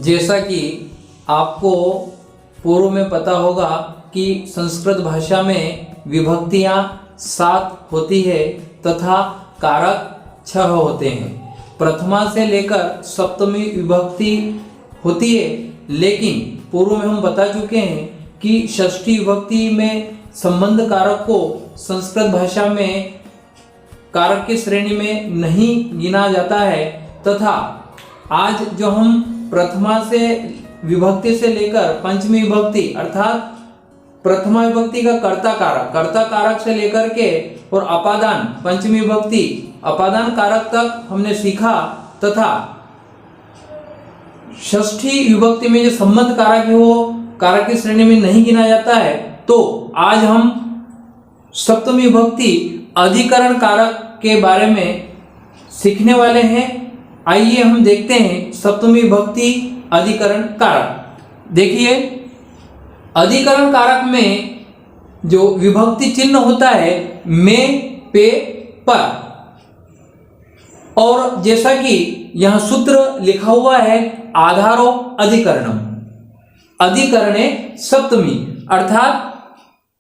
जैसा कि आपको पूर्व में पता होगा कि संस्कृत भाषा में विभक्तियां 7 होती है तथा कारक 6 होते हैं। प्रथमा से लेकर सप्तमी विभक्ति होती है, लेकिन पूर्व में हम बता चुके हैं कि षष्ठी विभक्ति में संबंध कारक को संस्कृत भाषा में कारक की श्रेणी में नहीं गिना जाता है तथा आज जो हम प्रथमा से विभक्ति से लेकर पंचमी विभक्ति अर्थात प्रथमा विभक्ति का कर्ता कारक से लेकर के और अपादान पंचमी विभक्ति अपादान कारक तक हमने सीखा तथा षष्ठी विभक्ति में जो संबंध कारक है वो कारक की श्रेणी में नहीं गिना जाता है। तो आज हम सप्तमी विभक्ति अधिकरण कारक के बारे में सीखने वाले हैं। आइए हम देखते हैं सप्तमी विभक्ति अधिकरण कारक। देखिए, अधिकरण कारक में जो विभक्ति चिन्ह होता है में, पे, पर, और जैसा कि यहां सूत्र लिखा हुआ है आधारो अधिकरणम, अधिकरणे सप्तमी, अर्थात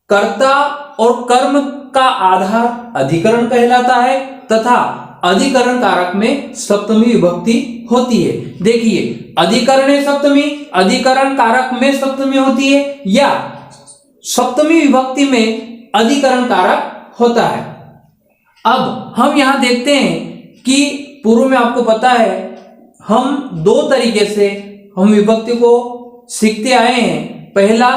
कर्ता और कर्म का आधार अधिकरण कहलाता है तथा अधिकरण कारक में सप्तमी विभक्ति होती है। देखिए, अधिकरणे सप्तमी, अधिकरण कारक में सप्तमी होती है या सप्तमी विभक्ति में अधिकरण कारक होता है। अब हम यहां देखते हैं कि पूर्व में आपको पता है हम 2 तरीके से हम विभक्ति को सीखते आए हैं। पहला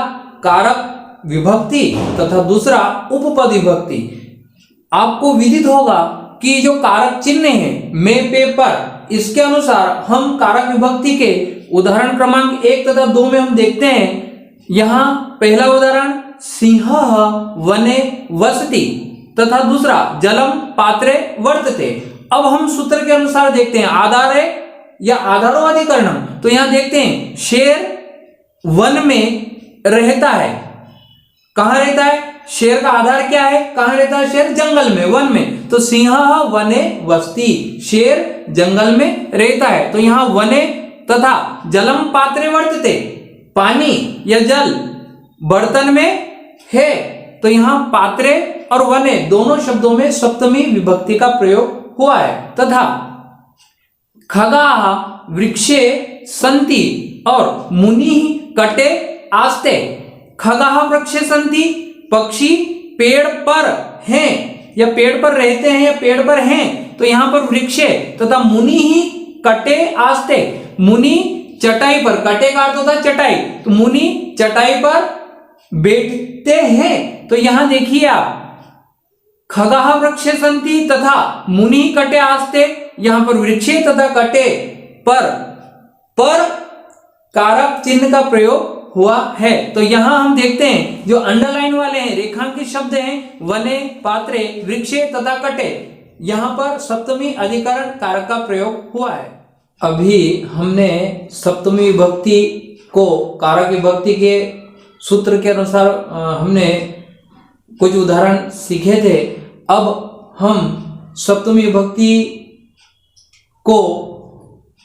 कारक विभक्ति तथा दूसरा उपपद विभक्ति। आपको विदित होगा कि जो कारक चिन्ह है में, पे, पर, इसके अनुसार हम कारक विभक्ति के उदाहरण क्रमांक 1 तथा 2 में हम देखते हैं। यहां पहला उदाहरण सिंहः वने वसति तथा दूसरा जलम पात्रे वर्तते। अब हम सूत्र के अनुसार देखते हैं आधार है या आधारो अधिकरणम। तो यहां देखते हैं शेर वन में रहता है। कहां रहता है? शेर का आधार क्या है? कहां रहता है शेर? जंगल में, वन में। तो सिंहः वने वसति, शेर जंगल में रहता है। तो यहां वने तथा जलम पात्रे वर्तते, पानी या जल बर्तन में है। तो यहां पात्रे और वने दोनों शब्दों में सप्तमी विभक्ति का प्रयोग हुआ है। तथा खगाः वृक्षे सन्ति और मुनिः कटे आस्ते। खगाः वृक्षे सन्ति, पक्षी पेड़ पर हैं या पेड़ पर रहते हैं या पेड़ पर हैं। तो यहां पर वृक्षे तथा मुनि ही कटे आस्ते, मुनि चटाई पर, कटे का अर्थ होता है चटाई, तो मुनि चटाई पर बैठते हैं। तो यहां देखिए आप खगाः वृक्षे सन्ति तथा मुनि कटे आस्ते, यहां पर वृक्षे तथा कटे पर कारक चिन्ह का प्रयोग हुआ है। तो यहां हम देखते हैं जो अंडरलाइन वाले हैं, रेखांकित शब्द हैं, वने, पात्रे, वृक्षे तथा कटे, यहां पर सप्तमी अधिकरण कारक का प्रयोग हुआ है। अभी हमने सप्तमी विभक्ति को कारक विभक्ति के सूत्र के अनुसार हमने कुछ उदाहरण सीखे थे। अब हम सप्तमी विभक्ति को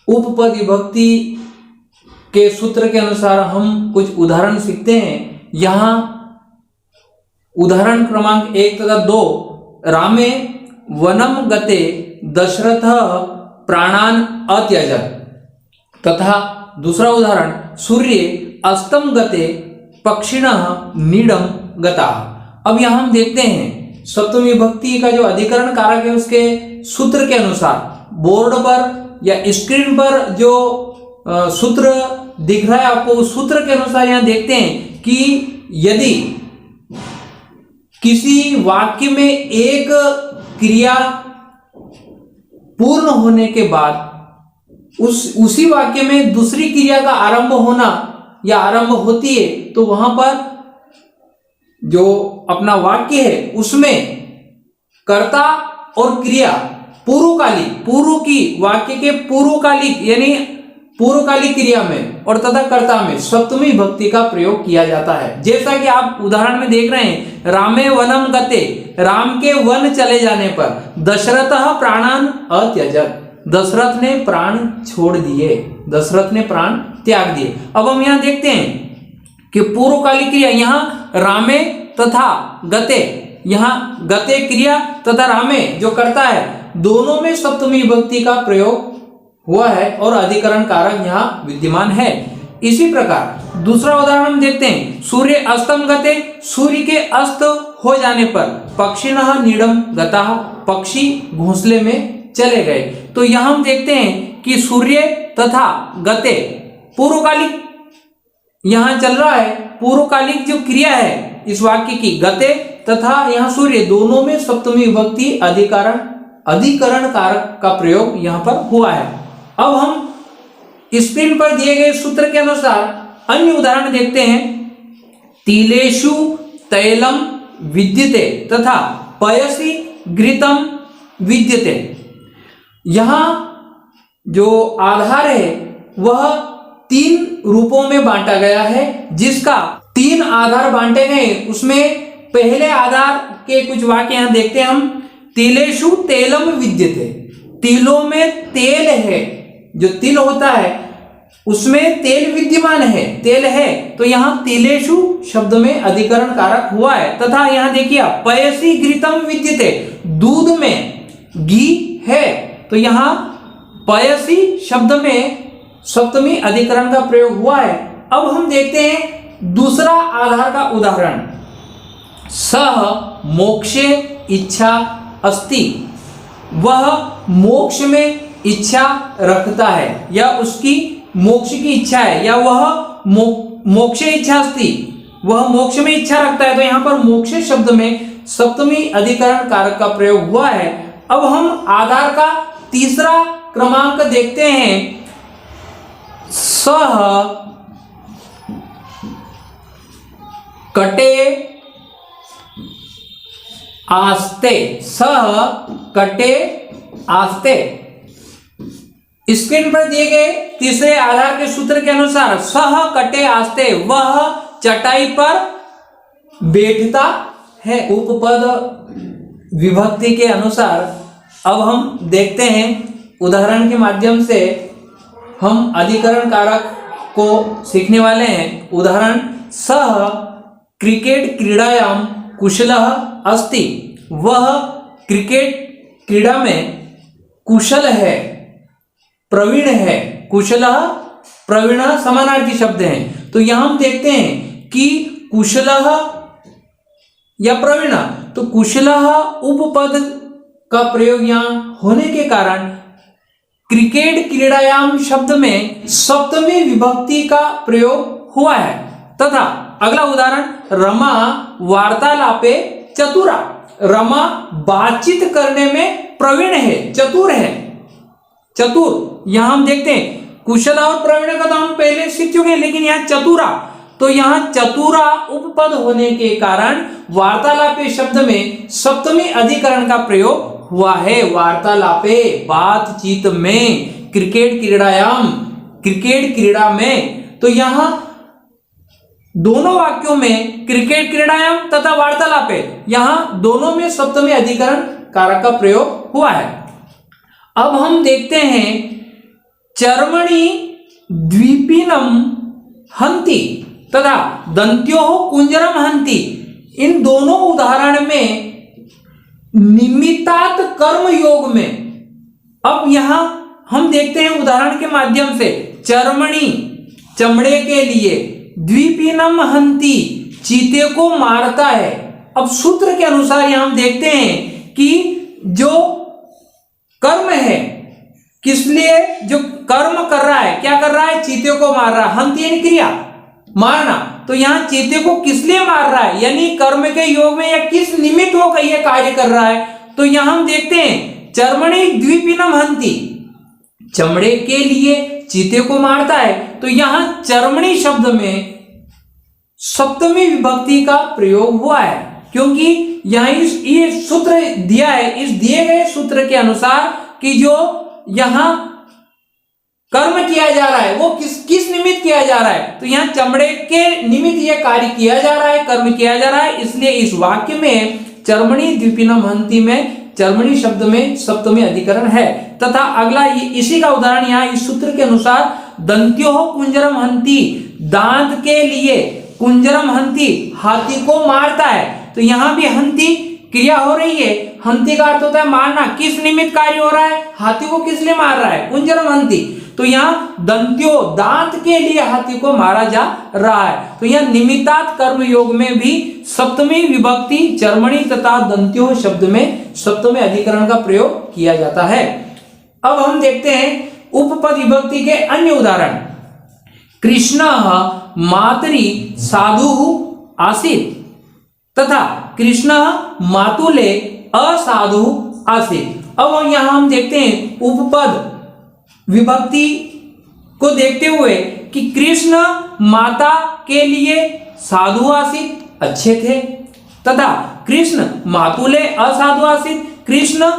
उपपद विभक्ति के सूत्र के अनुसार हम कुछ उदाहरण सीखते हैं। यहां उदाहरण क्रमांक 1 तथा 2, रामे वनम गते दशरथ प्राणान अत्यजत तथा दूसरा उदाहरण सूर्य अस्तम गते पक्षिणः नीडम गता। अब यहां हम देखते हैं सप्तमी विभक्ति का जो अधिकरण कारक है उसके सूत्र के अनुसार बोर्ड पर या स्क्रीन पर जो सूत्र दिख रहा है आपको, उस सूत्र के अनुसार यहां देखते हैं कि यदि किसी वाक्य में एक क्रिया पूर्ण होने के बाद उसी वाक्य में दूसरी क्रिया का आरंभ होना या आरंभ होती है, तो वहां पर जो अपना वाक्य है उसमें कर्ता और क्रिया पूर्व की वाक्य के पूर्वकालिक यानी पूर्वकालिक क्रिया में और तथा कर्ता में सप्तमी विभक्ति का प्रयोग किया जाता है। जैसा कि आप उदाहरण में देख रहे हैं, रामे वनम गते, राम के वन चले जाने पर दशरथः प्राणान अत्यजत, दशरथ ने प्राण छोड़ दिए, दशरथ ने प्राण त्याग दिए। अब हम यहाँ देखते हैं कि पूर्वकालिक क्रिया यहाँ रामे तथा गते, यहाँ गते क्रिया तथा रामे जो करता है दोनों में सप्तमी विभक्ति का प्रयोग हुआ है और अधिकरण कारक यहाँ विद्यमान है। इसी प्रकार दूसरा उदाहरण हम देखते हैं, सूर्य अस्तम गते, सूर्य के अस्त हो जाने पर पक्षिणः नीडम गताः, पक्षी घोंसले में चले गए। तो यहाँ हम देखते हैं कि सूर्य तथा गते पूर्वकालिक यहाँ चल रहा है, पूर्वकालिक जो क्रिया है इस वाक्य की गते तथा यहाँ सूर्य दोनों में सप्तमी विभक्ति अधिकरण कारक का प्रयोग यहाँ पर हुआ है। अब हम स्क्रीन पर दिए गए सूत्र के अनुसार अन्य उदाहरण देखते हैं। तिलेषु तैलम विद्यते तथा पयसि घृतम विद्यते। यहाँ जो आधार है वह 3 रूपों में बांटा गया है, जिसका 3 आधार बांटे गए। उसमें पहले आधार के कुछ वाक्य यहाँ देखते हैं हम। तिलेषु तेलम विद्यते, तिलों में तेल है, जो तिल होता है उसमें तेल विद्यमान है, तेल है, तो यहाँ तिलेषु शब्द में अधिकरण कारक हुआ है। तथा यहाँ देखिए पयसि घृतम विद्यते, दूध में घी है, तो यहाँ पयसि शब्द में सप्तमी अधिकरण का प्रयोग हुआ है। अब हम देखते हैं दूसरा आधार का उदाहरण, सह मोक्षे इच्छा अस्ति, वह मोक्ष में इच्छा रखता है या उसकी मोक्ष की इच्छा है, या वह मोक्षे इच्छा अस्ति, वह मोक्ष में इच्छा रखता है। तो यहाँ पर मोक्षे शब्द में सप्तमी अधिकरण कारक का प्रयोग हुआ है। अब हम आधार का तीसरा क्रमांक देखते हैं, सह कटे आस्ते, सह कटे आस्ते। स्क्रीन पर दिए गए तीसरे आधार के सूत्र के अनुसार सह कटे आस्ते, वह चटाई पर बैठता है। उपपद विभक्ति के अनुसार अब हम देखते हैं, उदाहरण के माध्यम से हम अधिकरण कारक को सीखने वाले हैं। उदाहरण, सह क्रिकेट क्रीड़ायाम कुशलः अस्ति, वह क्रिकेट क्रीड़ा में कुशल है, प्रवीण है। कुशलः प्रवीण समानार्थी शब्द हैं, तो यहां हम देखते हैं कि कुशलः या प्रवीण, तो कुशलः उपपद का प्रयोग यहां होने के कारण क्रिकेट क्रीड़ायाम शब्द में सप्तमी विभक्ति का प्रयोग हुआ है। तथा अगला उदाहरण, रमा वार्तालापे चतुरा, रमा बातचीत करने में प्रवीण है, चतुर है, चतुर। यहां हम देखते हैं कुशल और प्रवीण का तो हम पहले सीख चुके हैं, लेकिन यहाँ चतुरा, तो यहाँ चतुरा उपपद होने के कारण वार्तालापे शब्द में सप्तमी अधिकरण का प्रयोग हुआ है। वार्तालापे बातचीत में, क्रिकेट क्रीड़ायाम क्रिकेट क्रीड़ा में, तो यहाँ दोनों वाक्यों में क्रिकेट क्रीड़ायाम तथा वार्तालापे, यहाँ दोनों में सप्तमी अधिकरण कारक का प्रयोग हुआ है। अब हम देखते हैं, चर्मणि द्वीपिनम हंति तथा दंत्योः कुंजरम हंति, इन दोनों उदाहरण में निमित्तात् कर्म योग में। अब यहां हम देखते हैं उदाहरण के माध्यम से, चर्मणि चमड़े के लिए, द्वीपिनम हंति चीते को मारता है। अब सूत्र के अनुसार यहां हम देखते हैं कि जो कर्म है, किस लिए जो कर्म कर रहा है, क्या कर रहा है, चीते को मार रहा है। हंति यानी क्रिया, मारना, तो यहाँ चीते को किस लिए मार रहा है, यानी कर्म के योग में या किस निमित्त होकर यह कार्य कर रहा है। तो यहां हम देखते हैं, चर्मणि द्वीपिनम हंति, चमड़े के लिए चीते को मारता है, तो यहां चर्मणि शब्द में सप्तमी विभक्ति का प्रयोग हुआ है, क्योंकि यहां ये सूत्र दिया है, इस दिए गए सूत्र के अनुसार कि जो यहां कर्म किया जा रहा है वो किस निमित्त किया जा रहा है, तो यहाँ चमड़े के निमित्त यह कार्य किया जा रहा है, कर्म किया जा रहा है। इसलिए इस वाक्य में चर्मणि द्वीपिनम हंति में चर्मणि शब्द में सप्तमी अधिकरण है। तथा अगला इसी का उदाहरण यहाँ इस सूत्र के अनुसार, दंत्यो कुंजरम हंती, दांत के लिए कुंजरम हंती हाथी को मारता है। तो यहां भी हंती क्रिया हो रही है। हंती का अर्थ होता है मारना। किस निमित्त कार्य हो रहा है? हाथी को किस लिए मार रहा है? कुंजरम हंती। तो यहाँ दंत्यो दांत के लिए हाथी को मारा जा रहा है। तो यह निमित्तात् कर्म योग में भी सप्तमी विभक्ति जर्मनी तथा दंत्यो शब्द में सप्तमी अधिकरण का प्रयोग किया जाता है। अब हम देखते हैं उपपद विभक्ति के अन्य उदाहरण। कृष्ण मातरी साधु आसीत् तथा कृष्ण मातुले असाधु आसीत्। अब यहां हम देखते हैं उपपद विभक्ति को देखते हुए कि कृष्ण माता के लिए साधु आसीत्, अच्छे थे, तथा कृष्ण मातुले असाधु आसीत्, कृष्ण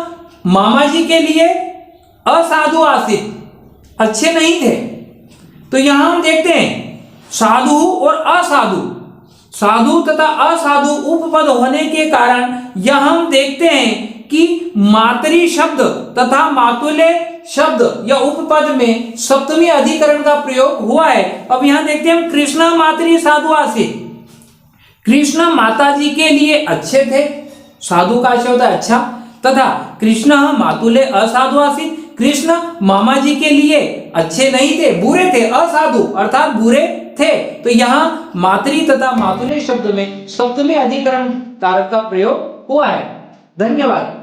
मामा जी के लिए असाधु आसीत्, अच्छे नहीं थे। तो यहां हम देखते हैं साधु और असाधु, साधु तथा असाधु उपपद होने के कारण यह हम देखते हैं कि मातरी शब्द तथा मातुले शब्द या उपपद में सप्तमी अधिकरण का प्रयोग हुआ है। अब यहां देखते हैं हम कृष्ण मातरी साधु आसीत्, कृष्ण माता जी के लिए अच्छे थे, साधु का अर्थ होता है अच्छा, तथा कृष्ण मातुले असाधु आसीत्, कृष्ण मामा जी के लिए अच्छे नहीं थे, बुरे थे, असाधु अर्थात बुरे थे। तो यहां मातरी तथा मातुले शब्द में सप्तमी अधिकरण कारक का प्रयोग हुआ है। धन्यवाद।